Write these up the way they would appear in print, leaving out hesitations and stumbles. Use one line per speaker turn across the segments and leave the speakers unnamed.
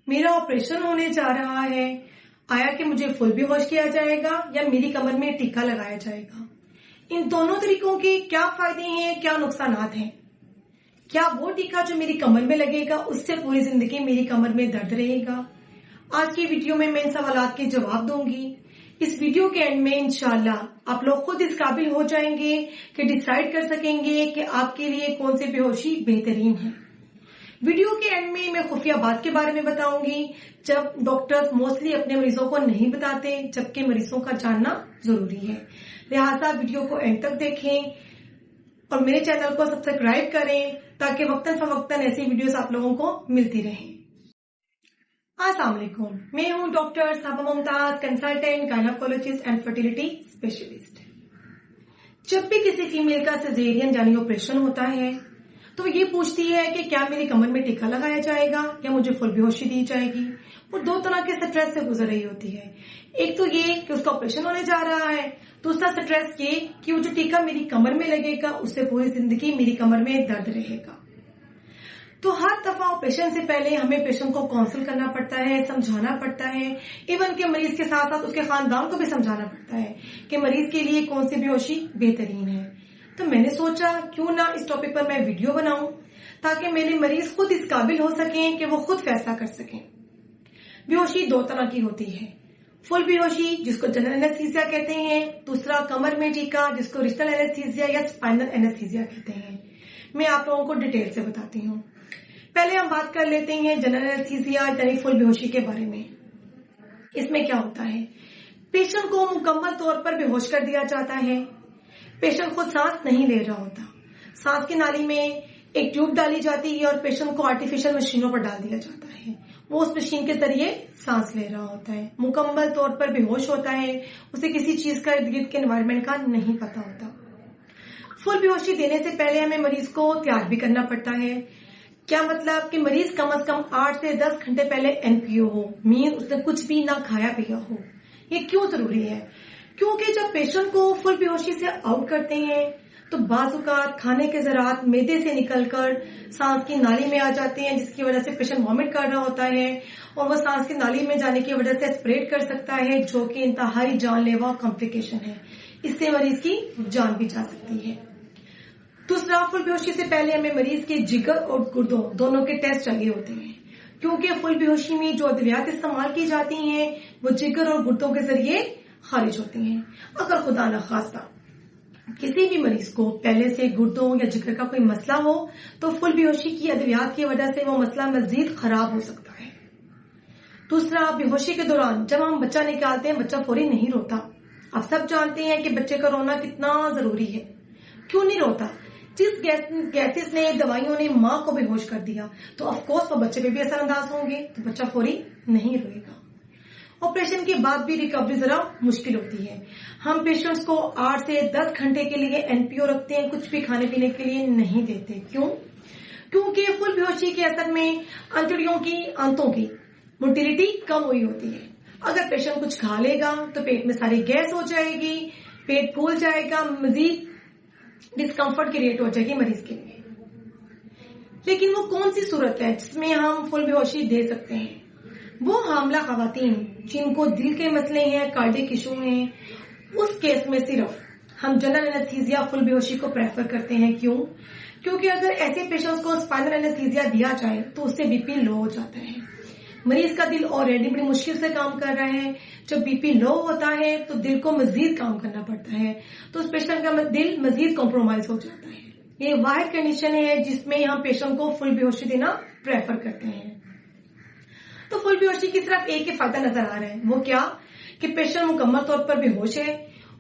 میرا آپریشن ہونے جا رہا ہے، آیا کہ مجھے فل بے ہوش کیا جائے گا یا میری کمر میں ٹیکا لگایا جائے گا؟ ان دونوں طریقوں کے کیا فائدے ہیں، کیا نقصانات ہیں؟ کیا وہ ٹیکا جو میری کمر میں لگے گا اس سے پوری زندگی میری کمر میں درد رہے گا؟ آج کی ویڈیو میں ان سوالات کے جواب دوں گی۔ اس ویڈیو کے اینڈ میں انشاءاللہ آپ لوگ خود اس قابل ہو جائیں گے کہ ڈیسائیڈ کر سکیں گے کہ آپ کے لیے کون سے بے ہوشی بہترین ہے۔ ویڈیو کے اینڈ میں خفیہ بات کے بارے میں بتاؤں گی جب ڈاکٹرز موسٹلی اپنے مریضوں کو نہیں بتاتے، جبکہ مریضوں کا جاننا ضروری ہے۔ لہٰذا ویڈیو کو اینڈ تک دیکھیں اور میرے چینل کو سبسکرائب کریں تاکہ وقتاً فوقتاً ایسی ویڈیوز آپ لوگوں کو ملتی رہیں۔ السلام علیکم، میں ہوں doctor Saba Mumtaz, consultant, gynaecologist and fertility specialist. جب بھی کسی فیمیل کا سیزیرین یعنی آپریشن ہوتا ہے تو وہ یہ پوچھتی ہے کہ کیا میری کمر میں ٹیکا لگایا جائے گا یا مجھے فل بے ہوشی دی جائے گی۔ وہ دو طرح کے سٹریس سے گزر رہی ہوتی ہے، ایک تو یہ کہ اس کا آپریشن ہونے جا رہا ہے، دوسرا سٹریس یہ کہ وہ جو ٹیکا میری کمر میں لگے گا اس سے پوری زندگی میری کمر میں درد رہے گا۔ تو ہر دفعہ آپریشن سے پہلے ہمیں پیشنٹ کو کاؤنسل کرنا پڑتا ہے، سمجھانا پڑتا ہے، ایون کہ مریض کے ساتھ ساتھ اس کے خاندان کو بھی سمجھانا پڑتا ہے کہ مریض کے لیے کون سی بے ہوشی بہترین ہے۔ تو میں نے سوچا کیوں نہ اس ٹاپک پر میں ویڈیو بناؤں تاکہ میرے مریض خود اس قابل ہو سکیں کہ وہ خود فیصلہ کر سکیں۔ بے ہوشی دو طرح کی ہوتی ہے، فل بے ہوشی جس کو جنرل اینستھیزیا کہتے ہیں، دوسرا کمر میں ٹیکا جس کو ریشنل اینستھیزیا یا اسپائنل اینستھیزیا کہتے ہیں۔ میں آپ لوگوں کو ڈیٹیل سے بتاتی ہوں۔ پہلے ہم بات کر لیتے ہیں جنرل اینستھیزیا یعنی فل بے ہوشی کے بارے میں۔ اس میں کیا ہوتا ہے، پیشنٹ کو مکمل طور پر بے ہوش کر دیا جاتا ہے۔ پیشنٹ خود سانس نہیں لے رہا ہوتا، سانس کی نالی میں ایک ٹیوب ڈالی جاتی ہے اور پیشنٹ کو آرٹیفیشل مشینوں پر ڈال دیا جاتا ہے۔ وہ اس مشین کے ذریعے سانس لے رہا ہوتا ہے، مکمل طور پر بے ہوش ہوتا ہے، اسے کسی چیز کا ارد گرد کے انوائرمنٹ کا نہیں پتا ہوتا۔ فل بے ہوشی دینے سے پہلے ہمیں مریض کو تیار بھی کرنا پڑتا ہے۔ کیا مطلب کہ مریض کم از کم 8 سے 10 گھنٹے پہلے NPO ہو، مین اس نے کچھ بھی نہ کھایا پیا ہو۔ یہ کیوں ضروری ہے؟ کیونکہ جب پیشنٹ کو فل بے ہوشی سے آؤٹ کرتے ہیں تو بعض اوقات کھانے کے ذرات معدے سے نکل کر سانس کی نالی میں آ جاتے ہیں، جس کی وجہ سے پیشنٹ وامٹ کر رہا ہوتا ہے اور وہ سانس کی نالی میں جانے کی وجہ سے اسپریڈ کر سکتا ہے، جو کہ انتہائی جان لیوا کمپلیکیشن ہے۔ اس سے مریض کی جان بھی جا سکتی ہے۔ دوسرا، فل بے ہوشی سے پہلے ہمیں مریض کے جگر اور گردوں دونوں کے ٹیسٹ چاہیے ہوتے ہیں، کیونکہ فل بے ہوشی میں جو ادویات استعمال کی جاتی ہیں وہ جگر اور گردوں کے ذریعے خارج ہوتی ہیں۔ اگر خدا نخواستہ کسی بھی مریض کو پہلے سے گردوں یا جگر کا کوئی مسئلہ ہو تو فل بے ہوشی کی ادویات کی وجہ سے وہ مسئلہ مزید خراب ہو سکتا ہے۔ دوسرا، بے ہوشی کے دوران جب ہم بچہ نکالتے ہیں بچہ فوری نہیں روتا۔ آپ سب جانتے ہیں کہ بچے کا رونا کتنا ضروری ہے۔ کیوں نہیں روتا؟ جس گیسز نے، دوائیوں نے ماں کو بے ہوش کر دیا تو آف کورس وہ بچے پہ بھی اثر انداز ہوں گے، تو بچہ فوری نہیں روئے گا۔ آپریشن کے بعد بھی ریکوری ذرا مشکل ہوتی ہے۔ ہم پیشنٹس کو 8 سے 10 گھنٹے کے لیے NPO رکھتے ہیں، کچھ بھی کھانے پینے کے لیے نہیں دیتے۔ کیوں؟ کیونکہ فل بے ہوشی کے اثر میں انتڑیوں کی آنتوں کی موٹیلٹی کم ہوئی ہوتی ہے۔ اگر پیشنٹ کچھ کھا لے گا تو پیٹ میں ساری گیس ہو جائے گی، پیٹ پھول جائے گا، مزید ڈسکمفرٹ کریٹ ہو جائے گی مریض کے لیے۔ لیکن وہ کون سی صورت ہے جس میں ہم فل بے ہوشی دے سکتے ہیں؟ وہ حاملہ خواتین جن کو دل کے مسئلے ہیں، کارڈیک ایشو ہیں، اس کیس میں صرف ہم جنرل اینستھیزیا فل بے ہوشی کو پریفر کرتے ہیں۔ کیوں؟ کیونکہ اگر ایسے پیشنٹس کو اسپائنل اینستھیزیا دیا جائے تو اس سے بی پی لو ہو جاتا ہے، مریض کا دل آلریڈی بڑی مشکل سے کام کر رہا ہے، جب بی پی لو ہوتا ہے تو دل کو مزید کام کرنا پڑتا ہے، تو اس پیشنٹ کا دل مزید کمپرومائز ہو جاتا ہے۔ یہ واحد کنڈیشن ہے جس میں ہم پیشنٹ کو فل بے ہوشی دینا پریفر کرتے ہیں۔ تو فل بے ہوشی کی صرف ایک ہی فائدہ نظر آ رہا ہے، وہ کیا کہ پیشنٹ مکمل طور پر بے ہوش ہے،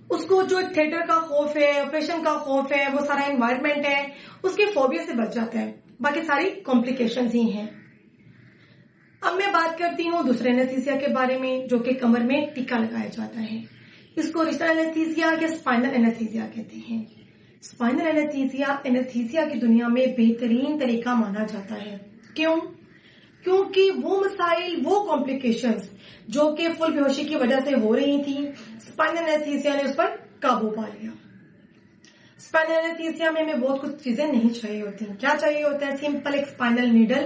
اس کو جو تھیٹر کا خوف ہے، آپریشن کا خوف ہے، وہ سارا انوائرمنٹ ہے، اس کے فوبیا سے بچ جاتا ہے، باقی ساری کمپلیکیشنز ہی ہیں۔ اب میں بات کرتی ہوں دوسرے اینستھیزیا کے بارے میں جو کہ کمر میں ٹیکا لگایا جاتا ہے۔ اس کو ریشنل اینستھیزیا یا اسپائنل اینستھیزیا کہتے ہیں۔ اسپائنل اینستھیزیا کی دنیا میں بہترین طریقہ مانا جاتا ہے۔ کیوں؟ کیونکہ وہ مسائل، وہ کمپلیکیشنز جو کہ فل بے ہوشی کی وجہ سے ہو رہی تھی، اسپائنل اینستھیزیا نے اس پر قابو پا لیا۔ اسپائنل اینستھیزیا میں ہمیں بہت کچھ چیزیں نہیں چاہیے ہوتی۔ کیا چاہیے ہوتا ہے؟ سمپل ایک اسپائنل نیڈل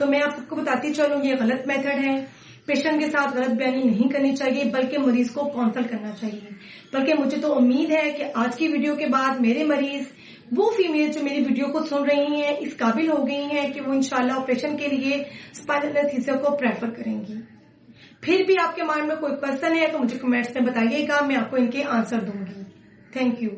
تو میں آپ سب کو بتاتی چلوں یہ غلط میتھڈ ہے. پیشنٹ کے ساتھ غلط بیانی نہیں کرنی چاہیے بلکہ مریض کو کانسلٹ کرنا چاہیے. بلکہ مجھے تو امید ہے کہ آج کی ویڈیو کے بعد میرے مریض وہ فیمیل جو میری ویڈیو کو سن رہی ہیں اس قابل ہو گئی ہیں کہ وہ انشاءاللہ آپریشن کے لیے اسپائنل اینستھیسیا کو پریفر کریں گی. پھر بھی آپ کے مائنڈ میں کوئی کوشچن ہے تو مجھے کمنٹس میں بتائیے گا, میں آپ کو ان کے آنسر دوں گی. Thank you.